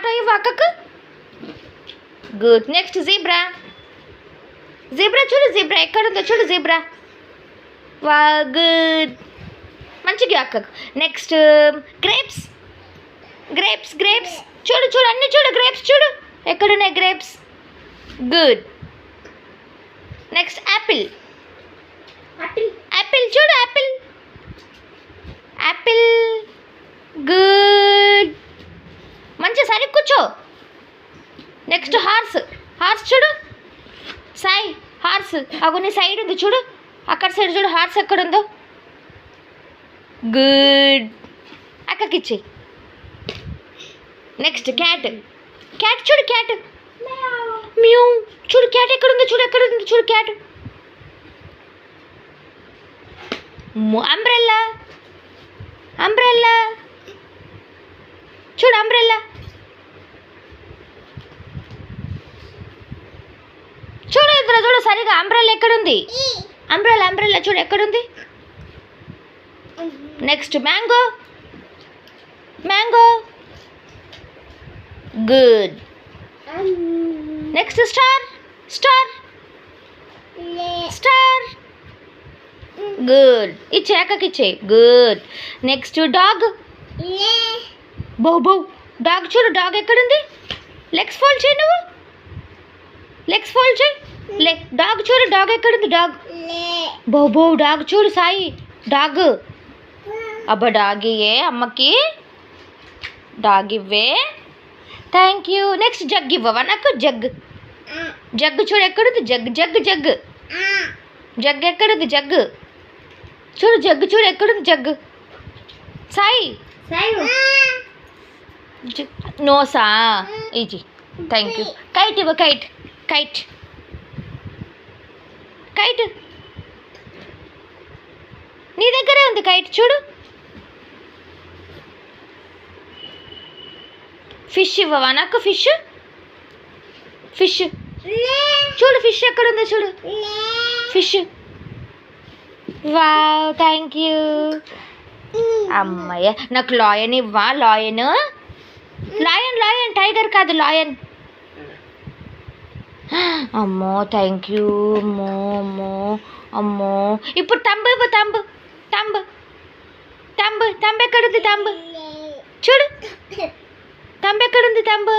Auto ఇవ్వు అక్కకు. Good. Next zebra. Zebra చూడు, జీబ్రా ఎక్కడుందో చూడు, జీబ్రా. వా గుడ్, మంచిగా అక్కకు. Next grapes. గ్రేప్స్ గ్రేప్స్ చూడు చూడు, అన్నీ చూడు, గ్రేప్స్ చూడు ఎక్కడున్నాయి grapes. Good. Next Apple. Apple చూడు, యాపిల్. యాపిల్. గుడ్, మంచి సరి కూర్చో. Next horse. హార్స్ చూడు సాయి, హార్స్ అగో నీ సైడ్ ఉంది చూడు, అక్కడ సైడ్ చూడు హార్స్ ఎక్కడుందో. గుడ్, అక్కకిచ్చి. Next cat. క్యాట్ చూడు, క్యాట్. మ్యూ చూడు, క్యాట్ ఎక్కడుందో చూడు, ఎక్కడుందో చూడు క్యాట్. అంబ్రెల్లా. అంబ్రెల్లా చూడు, అంబ్రెల్లా. చూడు ఇందులో చూడు సరిగా అంబ్రెల్లా ఎక్కడుంది. అంబ్రెల్లా, అంబ్రెల్లా చూడు ఎక్కడుంది. Next mango. Mango. Good. Next star. Star. Star. Good, ఇచ్చే అక్కకి ఇచ్చే. Good. Next dog. Bow wow. Dog చూడు, డాగ్ ఎక్కడుంది. లెగ్స్ ఫోల్డ్ చేయి నువ్వు, లెగ్స్ ఫోల్డ్ చేయి. డాగ్ చూడు, డాగ్ ఎక్కడుంది. డాగ్. Bow wow. డాగ్ చూడు సాయి, డాగ్. అబ్బా డాగ్ ఇయ్యే అమ్మకి, డాగ్ ఇవ్వే. Thank you. నెక్స్ట్ జగ్ ఇవ్వవా నాకు. జగ్. జగ్ చూడు ఎక్కడుంది. Jug jug jug. జగ్ ఎక్కడుంది. జగ్ చూడు, జగ్ చూడు ఎక్కడుంది. జగ్ సాయి. నోసా ఈజీ. Thank you. కైట్ ఇవ్వ. కైట్. కైట్. కైట్ నీ దగ్గరే ఉంది కైట్ చూడు. ఫిష్ ఇవ్వవా నాకు. ఫిష్. ఫిష్ చూడు, ఫిష్ ఎక్కడుందో చూడు. ఫిష్. Wow, thank you. అమ్మయ్య, నాకు లాయన్ ఇవ్వా. లాయన్. లాయన్ లాయన్, టైగర్ కాదు, లాయన్. అమ్మో థ్యాంక్ యూ. అమ్మో అమ్మో అమ్మో. ఇప్పుడు తంబు ఇవ్వు. తంబు. తంబు. తంబు. తంబు ఎక్కడుంది. తంబు చూడు, తంబు ఎక్కడుంది. తంబు.